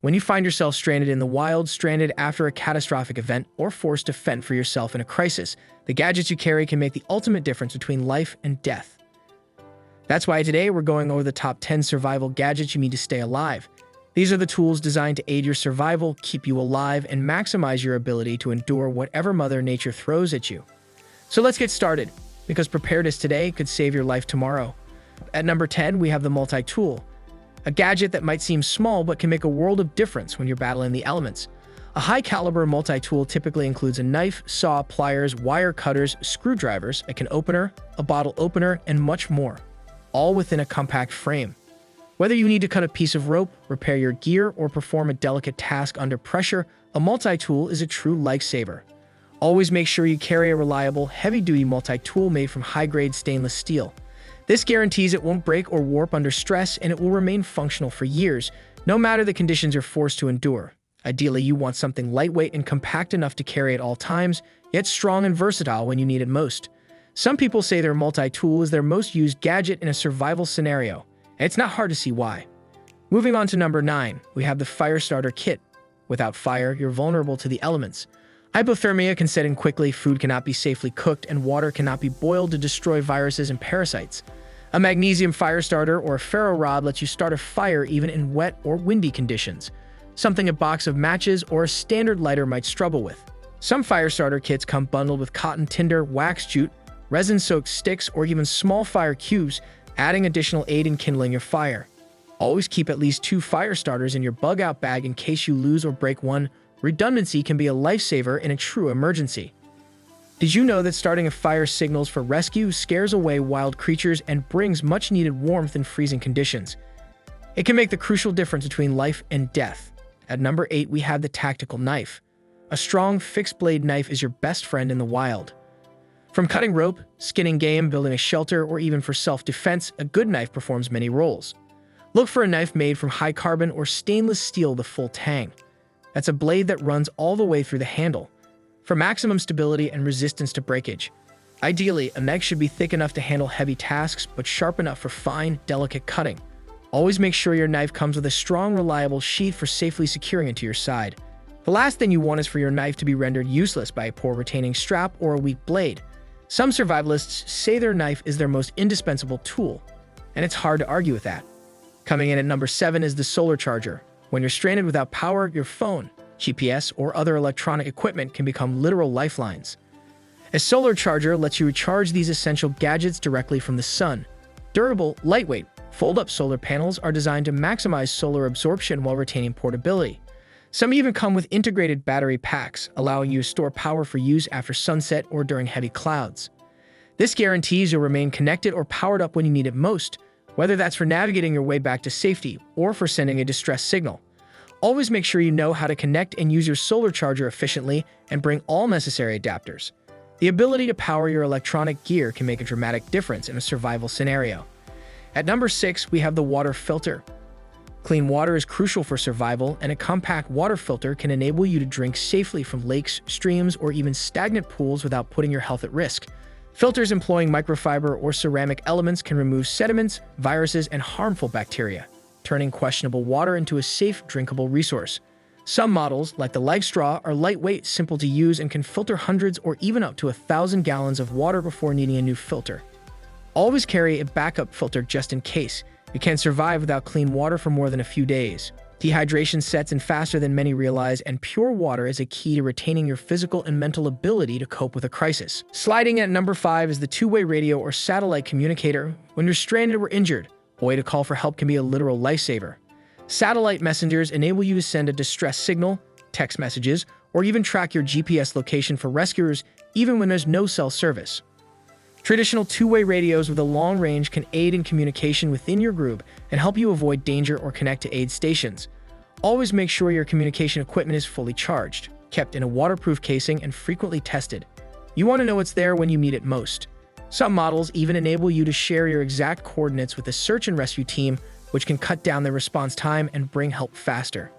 When you find yourself stranded in the wild, stranded after a catastrophic event, or forced to fend for yourself in a crisis, the gadgets you carry can make the ultimate difference between life and death. That's why today we're going over the top 10 survival gadgets you need to stay alive. These are the tools designed to aid your survival, keep you alive, and maximize your ability to endure whatever Mother Nature throws at you. So let's get started, because preparedness today could save your life tomorrow. At number 10, we have the multi-tool. A gadget that might seem small but can make a world of difference when you're battling the elements. A high-caliber multi-tool typically includes a knife, saw, pliers, wire cutters, screwdrivers, a can opener, a bottle opener, and much more, all within a compact frame. Whether you need to cut a piece of rope, repair your gear, or perform a delicate task under pressure, a multi-tool is a true lifesaver. Always make sure you carry a reliable, heavy-duty multi-tool made from high-grade stainless steel. This guarantees it won't break or warp under stress, and it will remain functional for years, no matter the conditions you're forced to endure. Ideally, you want something lightweight and compact enough to carry at all times, yet strong and versatile when you need it most. Some people say their multi-tool is their most used gadget in a survival scenario, and it's not hard to see why. Moving on to number 9, we have the fire starter kit. Without fire, you're vulnerable to the elements. Hypothermia can set in quickly, food cannot be safely cooked, and water cannot be boiled to destroy viruses and parasites. A magnesium fire starter or a ferro rod lets you start a fire even in wet or windy conditions, something a box of matches or a standard lighter might struggle with. Some fire starter kits come bundled with cotton tinder, wax jute, resin-soaked sticks, or even small fire cubes, adding additional aid in kindling your fire. Always keep at least 2 fire starters in your bug-out bag in case you lose or break one. Redundancy can be a lifesaver in a true emergency. Did you know that starting a fire signals for rescue, scares away wild creatures, and brings much-needed warmth in freezing conditions? It can make the crucial difference between life and death. At number 8, we have the tactical knife. A strong, fixed-blade knife is your best friend in the wild. From cutting rope, skinning game, building a shelter, or even for self-defense, a good knife performs many roles. Look for a knife made from high-carbon or stainless steel the full tang. That's a blade that runs all the way through the handle, for maximum stability and resistance to breakage. Ideally, a knife should be thick enough to handle heavy tasks, but sharp enough for fine, delicate cutting. Always make sure your knife comes with a strong, reliable sheath for safely securing it to your side. The last thing you want is for your knife to be rendered useless by a poor retaining strap or a weak blade. Some survivalists say their knife is their most indispensable tool, and it's hard to argue with that. Coming in at number 7 is the solar charger. When you're stranded without power, your phone, GPS, or other electronic equipment can become literal lifelines. A solar charger lets you recharge these essential gadgets directly from the sun. Durable, lightweight, fold-up solar panels are designed to maximize solar absorption while retaining portability. Some even come with integrated battery packs, allowing you to store power for use after sunset or during heavy clouds. This guarantees you'll remain connected or powered up when you need it most, whether that's for navigating your way back to safety or for sending a distress signal. Always make sure you know how to connect and use your solar charger efficiently and bring all necessary adapters. The ability to power your electronic gear can make a dramatic difference in a survival scenario. At number 6, we have the water filter. Clean water is crucial for survival, and a compact water filter can enable you to drink safely from lakes, streams, or even stagnant pools without putting your health at risk. Filters employing microfiber or ceramic elements can remove sediments, viruses, and harmful bacteria, turning questionable water into a safe, drinkable resource. Some models, like the LifeStraw, are lightweight, simple to use, and can filter hundreds or even up to 1,000 gallons of water before needing a new filter. Always carry a backup filter just in case. You can't survive without clean water for more than a few days. Dehydration sets in faster than many realize, and pure water is a key to retaining your physical and mental ability to cope with a crisis. Sliding in at number 5 is the two-way radio or satellite communicator. When you're stranded or injured, a way to call for help can be a literal lifesaver. Satellite messengers enable you to send a distress signal, text messages, or even track your GPS location for rescuers, even when there's no cell service. Traditional two-way radios with a long range can aid in communication within your group and help you avoid danger or connect to aid stations. Always make sure your communication equipment is fully charged, kept in a waterproof casing, and frequently tested. You want to know what's there when you need it most. Some models even enable you to share your exact coordinates with a search and rescue team, which can cut down their response time and bring help faster.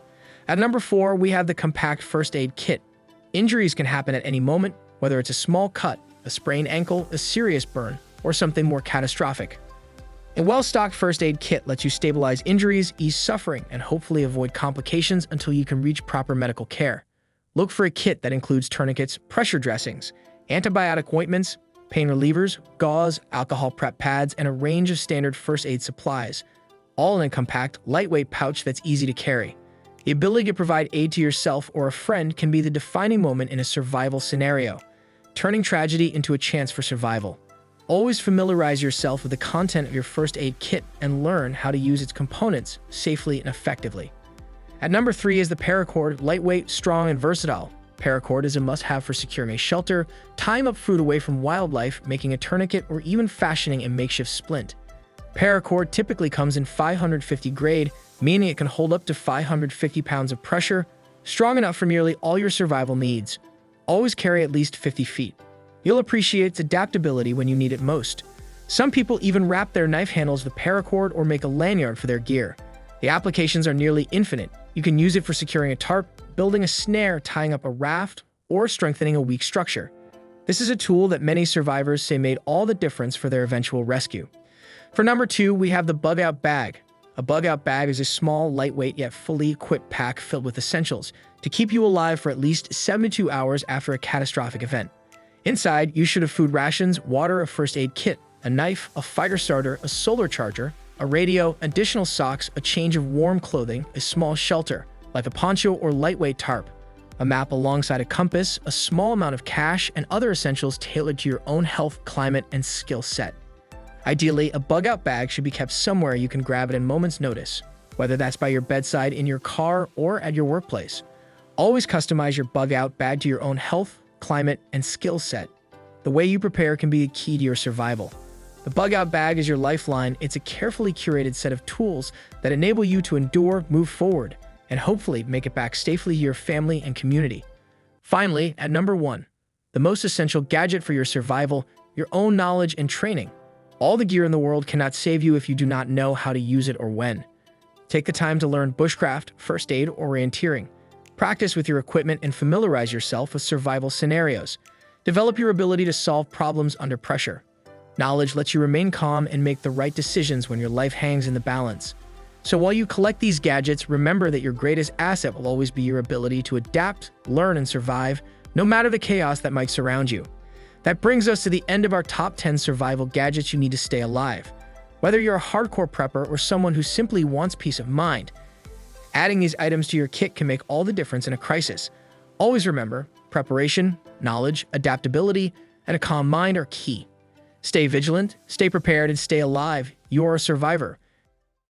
At number 4, we have the compact first aid kit. Injuries can happen at any moment, whether it's a small cut, a sprained ankle, a serious burn, or something more catastrophic. A well-stocked first aid kit lets you stabilize injuries, ease suffering, and hopefully avoid complications until you can reach proper medical care. Look for a kit that includes tourniquets, pressure dressings, antibiotic ointments, pain relievers, gauze, alcohol prep pads, and a range of standard first aid supplies, all in a compact, lightweight pouch that's easy to carry. The ability to provide aid to yourself or a friend can be the defining moment in a survival scenario, turning tragedy into a chance for survival. Always familiarize yourself with the content of your first aid kit and learn how to use its components safely and effectively. At number 3 is the Paracord, lightweight, strong, and versatile. Paracord is a must-have for securing a shelter, tying up fruit away from wildlife, making a tourniquet, or even fashioning a makeshift splint. Paracord typically comes in 550 grade, meaning it can hold up to 550 pounds of pressure, strong enough for nearly all your survival needs. Always carry at least 50 feet. You'll appreciate its adaptability when you need it most. Some people even wrap their knife handles with paracord or make a lanyard for their gear. The applications are nearly infinite. You can use it for securing a tarp, building a snare, tying up a raft, or strengthening a weak structure. This is a tool that many survivors say made all the difference for their eventual rescue. For number 2, we have the Bugout bag. A Bugout bag is a small, lightweight, yet fully equipped pack filled with essentials to keep you alive for at least 72 hours after a catastrophic event. Inside, you should have food rations, water, a first aid kit, a knife, a fire starter, a solar charger, a radio, additional socks, a change of warm clothing, a small shelter, like a poncho or lightweight tarp, a map alongside a compass, a small amount of cash, and other essentials tailored to your own health, climate, and skill set. Ideally, a Bugout bag should be kept somewhere you can grab it at a moment's notice, whether that's by your bedside, in your car, or at your workplace. Always customize your Bugout bag to your own health, climate, and skill set. The way you prepare can be a key to your survival. The Bugout bag is your lifeline. It's a carefully curated set of tools that enable you to endure, move forward, and hopefully make it back safely to your family and community. Finally, at number 1, the most essential gadget for your survival, your own knowledge and training. All the gear in the world cannot save you if you do not know how to use it or when. Take the time to learn bushcraft, first aid, or orienteering. Practice with your equipment and familiarize yourself with survival scenarios. Develop your ability to solve problems under pressure. Knowledge lets you remain calm and make the right decisions when your life hangs in the balance. So while you collect these gadgets, remember that your greatest asset will always be your ability to adapt, learn, and survive, no matter the chaos that might surround you. That brings us to the end of our top 10 survival gadgets you need to stay alive. Whether you're a hardcore prepper or someone who simply wants peace of mind, adding these items to your kit can make all the difference in a crisis. Always remember, preparation, knowledge, adaptability, and a calm mind are key. Stay vigilant, stay prepared, and stay alive. You're a survivor.